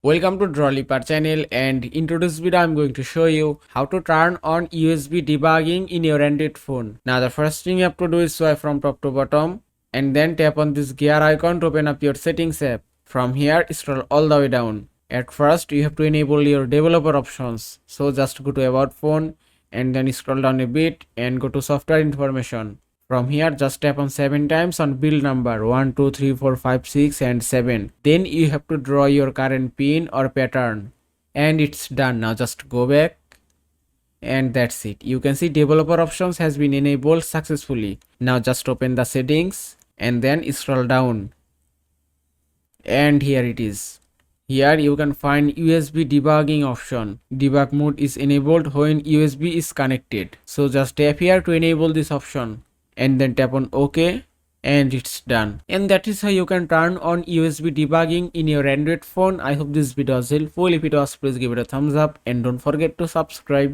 Welcome to Drawliper channel, and in today's video I'm going to show you how to turn on USB debugging in your Android phone. Now the first thing you have to do is swipe from top to bottom and then tap on this gear icon to open up your settings app. From here scroll all the way down. At first you have to enable your developer options. So just go to about phone and then scroll down a bit and go to software information. From here just tap on 7 times on build number 1, 2, 3, 4, 5, 6 and 7. Then you have to draw your current pin or pattern. And it's done. Now just go back. And that's it. You can see developer options has been enabled successfully. Now just open the settings and then scroll down. And here it is. Here you can find USB debugging option. Debug mode is enabled when USB is connected. So just tap here to enable this option. And then tap on OK and it's done. And that is how you can turn on USB debugging in your Android phone. I hope this video was helpful. If it was, please give it a thumbs up and don't forget to subscribe.